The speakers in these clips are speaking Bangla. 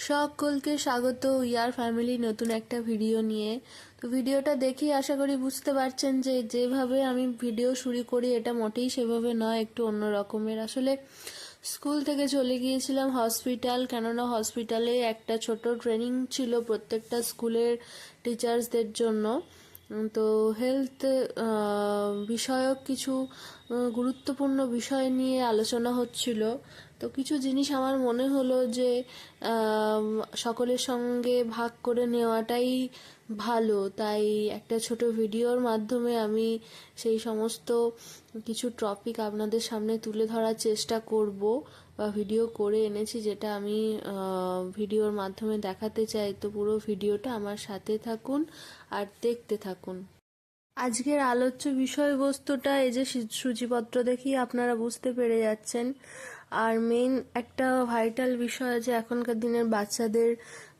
সকলকে স্বাগত ইয়ার ফ্যামিলি নতুন একটা ভিডিও নিয়ে। তো ভিডিওটা দেখেই আশা করি বুঝতে পারছেন যে যেভাবে আমি ভিডিও শুরু করি এটা মোটেই সেভাবে নয়, একটু অন্য রকমের। আসলে স্কুল থেকে চলে গিয়েছিলাম হসপিটাল, কেননা হসপিটালে একটা ছোট ট্রেনিং ছিল প্রত্যেকটা স্কুলের টিচার্সদের জন্য। তো হেলথ বিষয়ক কিছু গুরুত্বপূর্ণ বিষয় নিয়ে আলোচনা হচ্ছিল। তো কিছু জিনিস আমার মনে হলো যে সকলের সঙ্গে ভাগ করে নেওয়াটাই ভালো, তাই একটা ছোট ভিডিওর মাধ্যমে আমি সেই সমস্ত কিছু টপিক আপনাদের সামনে তুলে ধরার চেষ্টা করব বা ভিডিও করে এনেছি, যেটা আমি ভিডিওর মাধ্যমে দেখাতে চাই। তো পুরো ভিডিওটা আমার সাথে থাকুন আর দেখতে থাকুন। আজকের আলোচ্য বিষয়বস্তুটা এই যে সূচিপত্র দেখেই আপনারা বুঝতে পেরে যাচ্ছেন। আর মেইন একটা ভাইটাল বিষয় যে এখনকার দিনের বাচ্চাদের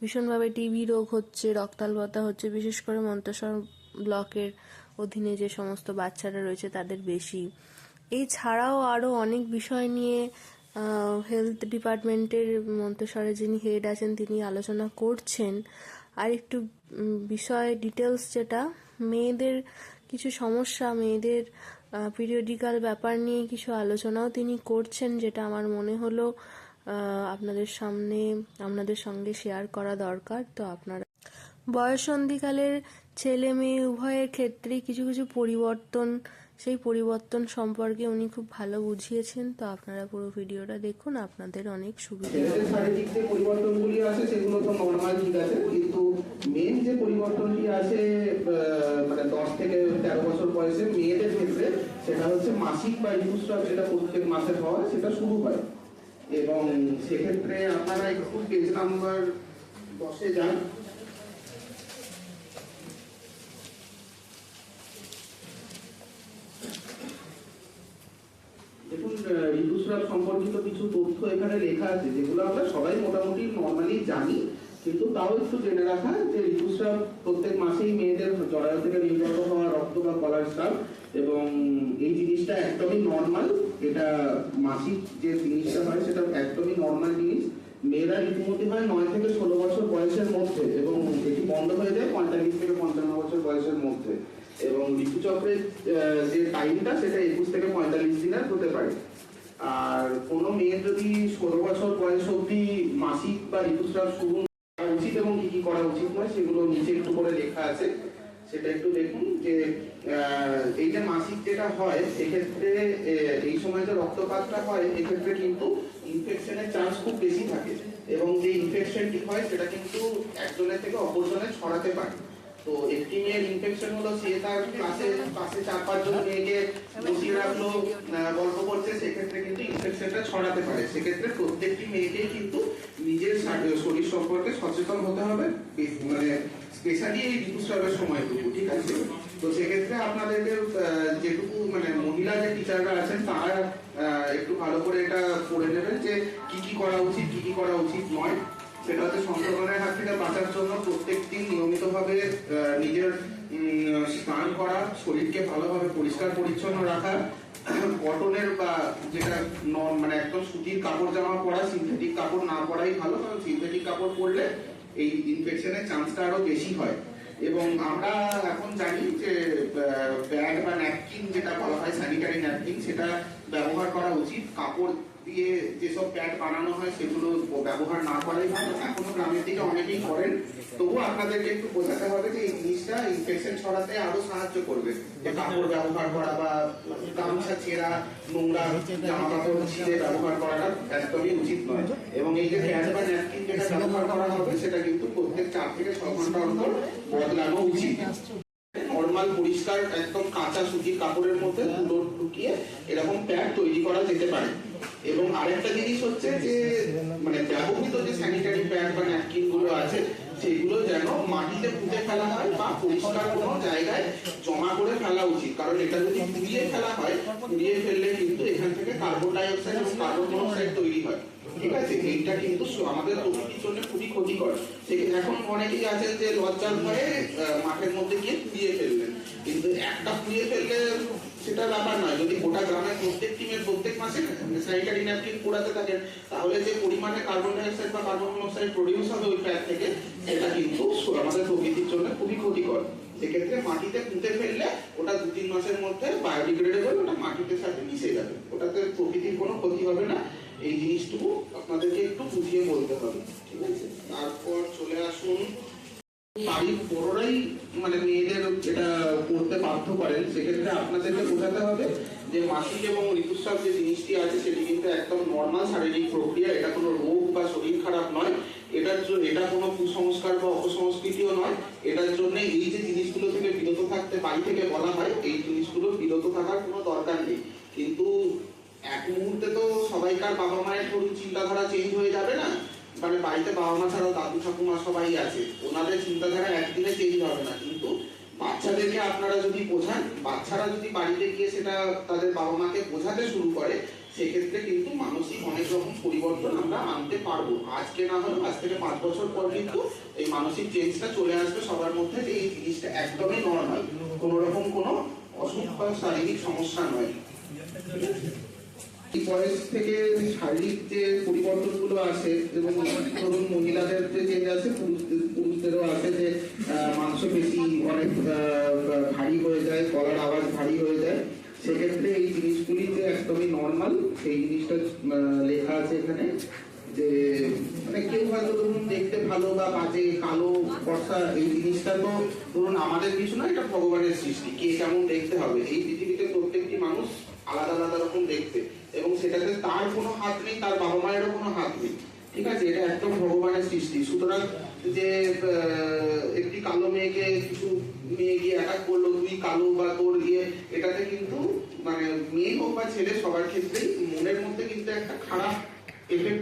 ভীষণভাবে টিবি রোগ হচ্ছে, রক্তাল্পতা হচ্ছে, বিশেষ করে মন্তেশ্বর ব্লকের অধীনে যে সমস্ত বাচ্চারা রয়েছে তাদের বেশি। এই ছাড়াও আরও অনেক বিষয় নিয়ে হেলথ ডিপার্টমেন্টের মন্তেশ্বরে যিনি হেড আছেন তিনি আলোচনা করছেন। আর একটু বিষয় ডিটেলস, যেটা মেয়েদের কিছু সমস্যা, মেয়েদের পিরিয়ডিক্যাল ব্যাপার নিয়ে কিছু আলোচনাও তিনি করছেন, যেটা আমার মনে হলো আপনাদের সঙ্গে শেয়ার করা দরকার। তো আপনারা বয়ঃসন্ধিকালের ছেলে মেয়ে উভয়ের ক্ষেত্রেই কিছু কিছু পরিবর্তন, সেই পরিবর্তন সম্পর্কে উনি খুব ভালো বুঝিয়েছেন। তো আপনারা পুরো ভিডিওটা দেখুন, আপনাদের অনেক সুবিধা হবে। শারীরিক যে পরিবর্তনগুলি আছে সেগুলো তো নর্মাল, ঠিক আছে, কিন্তু মেন যে পরিবর্তনটি আছে মানে 10 থেকে 13 বছর বয়সে মেয়েদের ক্ষেত্রে, সেটা হচ্ছে মাসিক বা ঋতুস্রাব, যেটা প্রত্যেক মাসে হওয়া সেটা শুরু হয়। এবং সেক্ষেত্রে আপনারা একটু পেজ নাম্বার 10-এ যান। দেখুন, ঋতুস্রাব সম্পর্কিত কিছু তথ্য এখানে লেখা আছে, যেগুলো আমরা সবাই মোটামুটি নর্মালি জানি, কিন্তু তাও একটু জেনে রাখা যে ঋতুস্রাব প্রত্যেক মাসেই মেয়েদের জরায়ু থেকে নির্গত হওয়া রক্ত বা কলার স্রাব, এবং এই জিনিসটা একদমই নর্মাল। এটা মাসিক যে জিনিসটা হয় সেটা একদমই নর্মাল জিনিস। মেয়েরা ঋতুমতি হয় 9 থেকে 16 বছর বয়সের মধ্যে, এবং এটি বন্ধ হয়ে যায় 45 থেকে 55 বছর বয়সের মধ্যে। এবং ঋতুচক্রের যে টাইমটা সেটা 21 থেকে 45 দিনের হতে পারে। আর কোনো মেয়ের যদি 16 বছর বয়স অবধি মাসিক বা ঋতুস্রাব শুরু করা উচিত এবং কি কি করা উচিত নয় সেগুলো নিচে একটু করে লেখা আছে, সেটা একটু দেখুন। যে এই যে মাসিক যেটা হয় সেক্ষেত্রে এই সময় যে রক্তপাতটা হয় এক্ষেত্রে কিন্তু ইনফেকশনের চান্স খুব বেশি থাকে, এবং যে ইনফেকশনটি হয় সেটা কিন্তু একজনের থেকে অপরজনে ছড়াতে পারে। তো একটি মেয়ের ইনফেকশন হলো, সে তার পাশে 4-5 জন মেয়েকে বসিয়ে রাখলো, গল্প করছে, সেক্ষেত্রে কিন্তু ইনফেকশনটা ছড়াতে পারে। সেক্ষেত্রে প্রত্যেকটি মেয়েকেই কিন্তু নিজের শরীর সম্পর্কে সচেতন হতে হবে, মানে স্পেশালি এই ঋতুস্রাবের সময়টুকু, ঠিক আছে। তো সেক্ষেত্রে আপনাদেরকে যেটুকু মানে মহিলা যে টিচাররা আছেন তারা একটু ভালো করে এটা পড়ে নেবেন যে কি কি করা উচিত, কি কি করা উচিত নয়। সেটা হচ্ছে সংক্রমণের হাত থেকে বাঁচার জন্য প্রত্যেক দিন নিয়মিতভাবে নিজের স্নান করা, শরীরকে ভালোভাবে পরিষ্কার পরিচ্ছন্ন রাখা, কটনের বা যেটা মানে একদম সুতির কাপড় জামা পরা, সিনথেটিক কাপড় না পরাই ভালো, কারণ সিনথেটিক কাপড় পরলে এই ইনফেকশনের চান্সটা আরো বেশি হয়। এবং আমরা এখন জানি যে প্যাড বা ন্যাপকিন, যেটা বলা হয় স্যানিটারি ন্যাপকিন, সেটা ব্যবহার করা উচিত। কাপড় দিয়ে যেসব প্যাড বানানো হয় সেগুলো ব্যবহার না করাই ভালো। এখনো গ্রামের দিকে অনেকেই করেন, তবুও আপনাদেরকে একটু বোঝাতে হবে যে এই জিনিসটা ইনফেকশন ছড়াতে আরো সাহায্য করবে। যে কাপড় ব্যবহার করা বা গামছা ছেঁড়া, নোংরা জামা কাপড় ছিঁড়ে ব্যবহার করাটা একদমই উচিত নয়। এবং এই যে প্যাড বা ন্যাপকিন যেটা ব্যবহার করা হবে সেটা কিন্তু প্রত্যেক 4 থেকে 6 ঘন্টা অন্তর বদলানো উচিত। নর্মাল পরিষ্কার একদম কাঁচা সুতির কাপড়ের মধ্যে দুটো ঢুকিয়ে এরকম প্যাড তৈরি করা যেতে পারে। এবং আরেকটা জিনিস হচ্ছে যে মানে ব্যবহৃত যে স্যানিটারি প্যাড বা ন্যাপকিন গুলো আছে সেগুলো যেন মাটিতে পুঁতে ফেলা হয় বা পরিষ্কার কোনো জায়গায় জমা করে ফেলা উচিত, কারণ এটা যদি পুড়িয়ে ফেলা হয়, পুড়িয়ে ফেললে কিন্তু এখান থেকে কার্বন ডাই অক্সাইড এবং কার্বন মনোক্সাইড তৈরি হয়। ঠিক আছে, এইটা কিন্তু আমাদের প্রকৃতির জন্য খুবই ক্ষতিকর। এখন অনেকেই আছেন যে লজ্জার ভয়ে মাঠের মধ্যে গিয়ে পুড়িয়ে ফেললেন, কিন্তু একটা পুড়িয়ে ফেললে সেটা ব্যাপার নয়। যদি গোটা গ্রামের প্রত্যেক টিমের প্রত্যেক মাসে স্যানিটারি ন্যাপকিন পোড়াতে থাকেন, তাহলে যে পরিমাণে কার্বন ডাইঅক্সাইড বা কার্বন মনোক্সাইড প্রডিউস হবে ওই প্যাক থেকে, সেটা কিন্তু আমাদের প্রকৃতির জন্য খুবই ক্ষতিকর। সেক্ষেত্রে মাটিতে পুঁতে ফেললে ওটা 2-3 মাসের মধ্যে বায়োডিগ্রেডেবল, ওটা মাটিতে সাথে মিশে যাবে, ওটাতে প্রকৃতির কোনো ক্ষতি হবে না। এই জিনিসটুকু আপনাদেরকে একটু বুঝিয়ে বলতে হবে, ঠিক আছে। তারপর চলে আসুন, বাড়ির বড়রাই মানে মেয়েদের এটা করতে বাধ্য করেন, সেক্ষেত্রে আপনাদেরকে বোঝাতে হবে যে মাসিক এবং ঋতুস্রাব যে জিনিসটি আছে সেটি কিন্তু একদম নর্মাল শারীরিক প্রক্রিয়া। এটা কোনো রোগ বা শরীর খারাপ নয়, এটা কোনো কুসংস্কার বা অপসংস্কৃতিও নয়। এটার জন্য এই যে জিনিসগুলো থেকে বিরত থাকতে বাড়ি থেকে বলা হয়, এই জিনিসগুলো বিরত থাকার কোনো দরকার নেই। কিন্তু এক মুহূর্তে তো সবাইকার বাবা মায়ের ধরুন চিন্তাধারা চেঞ্জ হয়ে যাবে না, মানে বাড়িতে বাবা মা ছাড়াও দাদু ঠাকুমা সবাই আছে, ওনাদের চিন্তাধারা একদিনে চেঞ্জ হবে না। কিন্তু বাচ্চাদেরকে আপনারা যদি বোঝান, বাচ্চারা যদি বাড়িতে গিয়ে সেটা তাদের বাবা মাকে বোঝাতে শুরু করে, সেক্ষেত্রে কিন্তু মানসিক অনেক রকম পরিবর্তন আমরা আনতে পারবো। আজকে না হলেও আজ থেকে 5 বছর পর কিন্তু এই মানসিক চেঞ্জটা চলে আসবে সবার মধ্যে, যে এই জিনিসটা একদমই নর্মাল, কোনো রকম কোনো অসুখ বা শারীরিক সমস্যা নয়। এই বয়স থেকে শারীরিক যে পরিবর্তনগুলো আসে, এবং ধরুন মহিলাদের যে চেঞ্জ আছে, পুরুষদেরও আছে, যে মাংসপেশি অনেক ভারী হয়ে যায়, গলার আওয়াজ ভারী হয়ে যায়, সেক্ষেত্রে এই জিনিসগুলি যে একদমই নর্মাল, সেই জিনিসটা লেখা আছে এখানে। যে মানে কেউ হয়তো ধরুন দেখতে ভালো বা বাজে, কালো ফর্সা, এই জিনিসটা তো ধরুন আমাদের কিছু না, এটা ভগবানের সৃষ্টি। কে কেমন দেখতে হবে, এই পৃথিবীতে প্রত্যেকটি মানুষ আলাদা আলাদা রকম দেখতে, এবং সেটাতে তার কোনো হাত নেই, তার বাবা মায়েরও কোনো হাত নেই, ঠিক আছে। এটা একদম ভগবানের সৃষ্টি। সুতরাং যে একটি কালো মেয়েকে কিছু মেয়ে গিয়ে অ্যাটাক করলো, তুই কালো বা তোর ইয়ে, এটাতে কিন্তু মানে মেয়ে হোক বা ছেলে সবার ক্ষেত্রেই মনের মধ্যে কিন্তু একটা খারাপ এফেক্ট